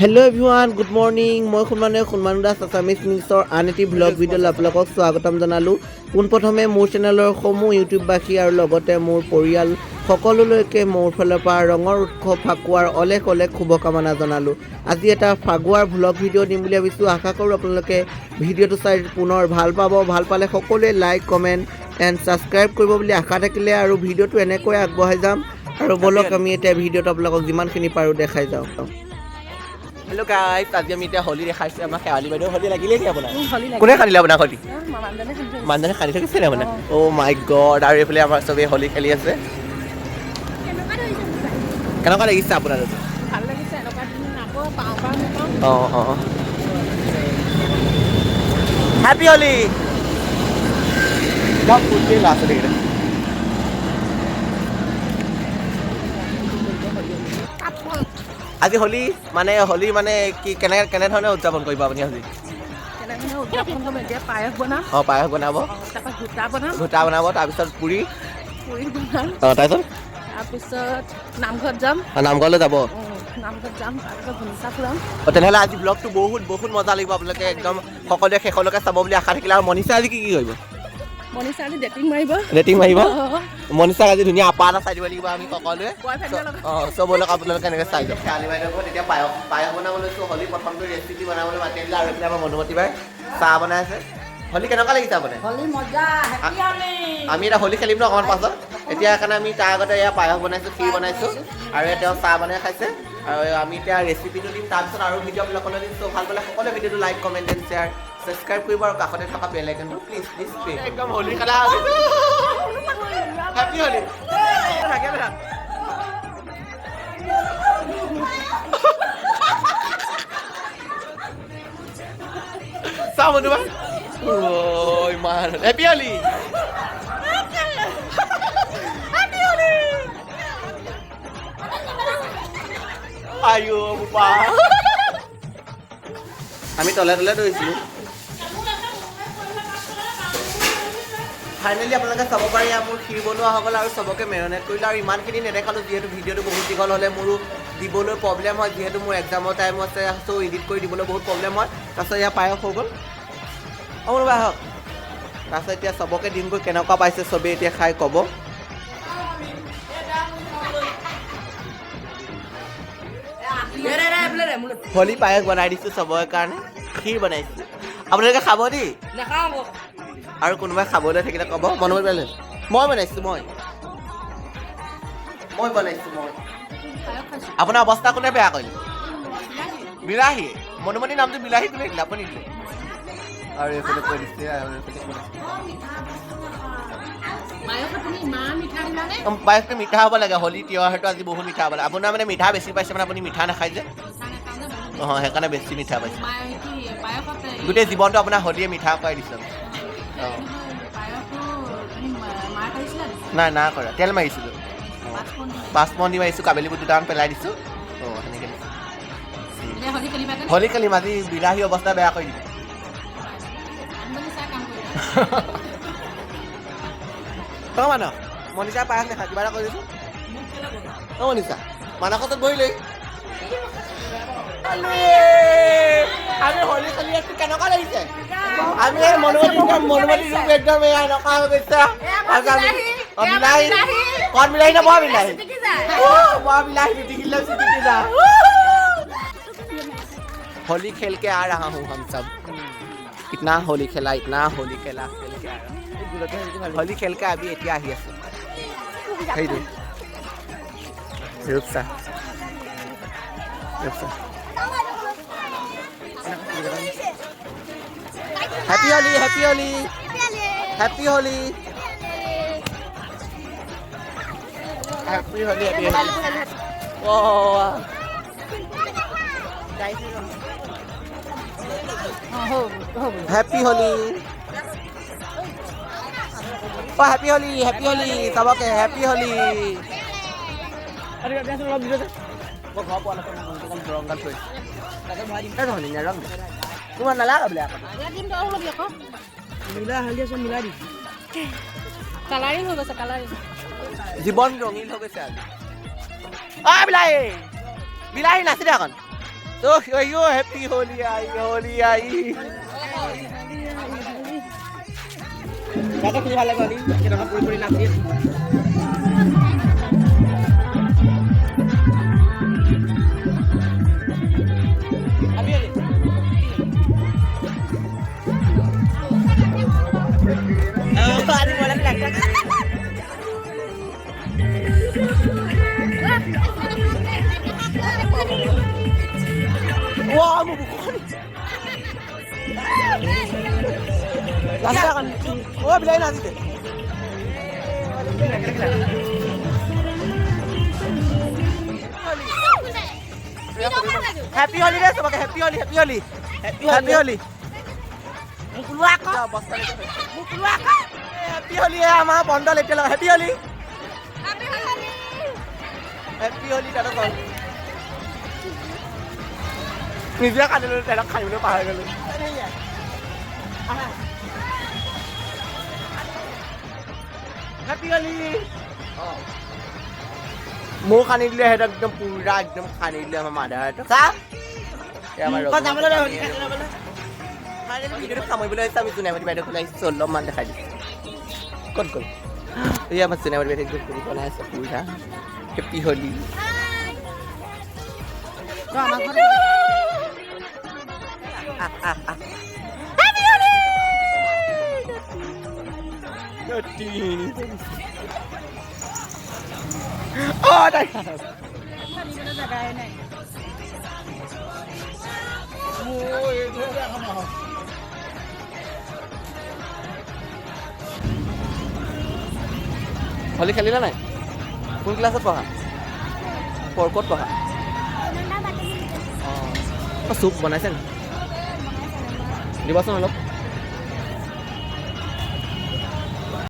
Hello' everyone, good morning. মই সুনমানু Das Assamese নিউজৰ আন এটি ব্লগ ভিডিঅ'লৈ আপোনালোকক স্বাগতম জনালোঁ। পোনপ্ৰথমে মোৰ চেনেলৰ সমূহ ইউটিউববাসী আৰু লগতে মোৰ পৰিয়াল সকলোলৈকে মোৰ ফালৰ পৰা ৰঙৰ উৎসৱ ফাকুৱাৰ অলেখ শুভকামনা জনালোঁ। আজি এটা ফাকুৱাৰ ব্লগ ভিডিঅ' দিম বুলি ভাবিছোঁ। আশা কৰোঁ আপোনালোকে ভিডিঅ'টো চাই পুনৰ ভাল পাব। ভাল পালে সকলোৱে লাইক, কমেণ্ট এণ্ড ছাবস্ক্ৰাইব কৰিব বুলি আশা থাকিলে আৰু ভিডিঅ'টো এনেকৈ আগবঢ়াই যাম। আৰু বলক আমি এতিয়া ভিডিঅ'টো আপোনালোকক যিমানখিনি পাৰোঁ দেখাই যাওঁ। হেল্ল' গাইজ, আজি আমি এতিয়া হোলী দেখাইছোঁ। আমাৰ শেৱালি বাইদেউ হোলী লাগিলে নেকি আপোনাৰ? কোনে খান্দিলে আপোনাৰ হোলী? মানুহজনে খান্দি থাকিছে নে আপোনাৰ? অ' মাই গড। আৰু এইফালে আমাৰ চবেই হোলী খেলি আছে। কেনেকুৱা লাগিছে আপোনালোকে? অঁ হেপী হোলী। ল'ৰা ছোৱালীকেইটা আজি হোলী মানে কি কেনেধৰণে উদযাপন কৰিব আপুনি আজি? পায়স বনাম। অঁ, পায়স বনাব, ঘোটা বনাব, তাৰপিছত পুৰি বনাম। অঁ, তাৰপিছত নামঘৰত যাম। নামঘৰলৈ যাব। তাৰপিছত ঘুনুচা ফুৰাম। তেনেহ'লে আজি ব্লগটো বহুত মজা লাগিব। আপোনালোকে একদম সকলোৱে শেষলৈকে চাব বুলি আশা থাকিলে। আৰু মনীষা আজি কি কৰিব? মনীষা আজি ডেটিং মাৰিব। মনীষাক আজি ধুনীয়া আপা এটা চাই দিব লাগিব আমি সকলোৱে। অঁ, চবলৈকে আপোনালোকে এনেকৈ চাই দিয়ক। শেৱালি বাইদেউ এতিয়া পায়স বনাব লৈছোঁ। হোলী প্ৰথমটো ৰেচিপি বনাবলৈ মাতি দিলে। আৰু এইফালে আমাৰ মধুমতী বাই চাহ বনাই আছে। হোলী কেনেকুৱা লাগিছে আপোনাৰ? আমি এতিয়া হোলী খেলিম ন অকণমান পাছত। এতিয়া সেইকাৰণে আমি তাৰ আগতে এয়া পায়স বনাইছোঁ, খীৰ বনাইছোঁ, আৰু তেওঁ চাহ বনাই খাইছে। আৰু আমি এতিয়া ৰেচিপিটো দিম, তাৰপিছত আৰু ভিডিঅ' আপোনালোকলৈ দিম। চ' ভাল পালে সকলোৱে ভিডিঅ'টো like, comment and share, subscribe কৰিব। আৰু কাষতে থকা বেল আইকনটো প্লিজ একদম হোলী খেলা। হেপী হোলী। চাওঁ বন্ধু বাই। অ' ইমান হেপী হোলী। আয়ো বোপা। আমি তলে দৌৰিছিলোঁ। ফাইনেলি আপোনালোকে চাব পাৰি মোৰ ক্ষীৰ বনোৱা হৈ গ'ল আৰু চবকে মেৰিনেট কৰিলোঁ। আৰু ইমানখিনি নেদেখালোঁ যিহেতু ভিডিঅ'টো বহুত দীঘল হ'লে মোৰো দিবলৈ প্ৰব্লেম হয়, যিহেতু মোৰ এক্সামৰ টাইম আছে। চ' এডিট কৰি দিবলৈ বহুত প্ৰব্লেম হয়। তাৰপিছত এয়া পায়স হৈ গ'ল। অঁ মোৰবা আহক। তাৰপিছত এতিয়া চবকে দিমগৈ, কেনেকুৱা পাইছে চবেই এতিয়া খাই ক'ব। হোলী পায়স বনাই দিছোঁ চবৰে কাৰণে, ক্ষীৰ বনাইছোঁ। আপোনালোকে খাব দেই। আৰু কোনোবাই খাবলৈ থাকিলে ক'ব। মনোমত পেলাই মই বনাইছোঁ। আপোনাৰ অৱস্থা কোনে বেয়া কৰিলে? বিলাহী। মনোমতী নামটো বিলাহী কোনে দিলে? আপুনি দিলে। আৰু এইফালে কৈ দিছে। পায়সটো মিঠা হ'ব লাগে। হোলী তিয়হটো আজি বহুত মিঠা হ'ব লাগে। আপোনাৰ মানে মিঠা বেছি পাইছে, মানে আপুনি মিঠা নাখায় যে। অঁ, সেইকাৰণে বেছি মিঠা পাইছে। গোটেই জীৱনটো আপোনাৰ হোলীয়ে মিঠা খুৱাই দিছে। অঁ, নাই কৰা। তেল মাৰিছিলোঁ। পাঁচপন দি মাৰিছোঁ, কাবেলি বুট দুটামান পেলাই দিছোঁ। অঁ, সেনেকৈ হোলী খেলিম আজি। বিলাহী অৱস্থা বেয়া কৰি দিব। অঁ মানস, মনীষা পায়স নেখা, কিবা এটা কৰি দিছোঁ। অঁ মনীষা, মানসত বহিলেই। আমি হোলী খেলি আছোঁ। কেনেকুৱা লাগিছে? আমি এই মনোমতী ৰূপ একদম এনেকুৱা হৈ গৈছে। বিলাহী কণ বিলাহী নে বৰ বিলাহী? বৰ বিলাহী পিটিকিলে চিটিকি যা। होली खेल के आ रहा हूँ हम सब। इतना होली खेला खेल के आ रहा। होली खेल के अभी এতিয়া আহি আছে। সেইটো Rupsa happy Holi happy Holi happy Holi happy Holi happy Holi. वाह हैप्पी होली। ओ हैप्पी होली सबके हैप्पी होली। মই ঘৰ পোৱা নাছিলোঁ। ৰং গাল থৈ তোমাৰ নালাগে বোলে কালাৰিং হৈ গৈছে। কালাৰিং জীৱন ৰঙীন হৈ গৈছে আজি। বিলাহী বিলাহী নাচি দে এখন। हैप्पी होली आई होली आई Dapat keluar lagi ni, kita nak puri-puri nanti. Abi ni. Oh, ada bola belakang. wah mau bukan Lasakan. Oh, bilain nanti deh. Happy Holi रे सबके happy Holi happy Holi happy Holi Keluar kau. जा बस करे Keluar kau. हैप्पी होली है हमारा bundle लेके लगा happy Holi happy Holi दादा कौन নিজে কাটি লৈ দাদা খাইবলৈ পাহৰি গ'লো हैप्पी होली মোক খানি দিলে সেইটো একদম পুৰা একদম খানি দিলে আমাৰ মাদাৰটো চা Kau tak boleh dah. Tak boleh. ভিডিঅ'টো সামৰিবলৈ আহিছে আমি জোনামতি বাইদেউখন আহিছোঁ অলপমান দেখাই দিছোঁ ক'ত গ'ল এই আমাৰ জোনামতি বাইদেউ একদম পুৰি বনাই আছে পুৰা happy Holi Kau anak kau. Oh, dah. Holy খেলিলা নাই কোন ক্লাছত পঢ়া ক'ত পঢ়া অঁ চুপ বনাইছে নি দিবাচোন অলপ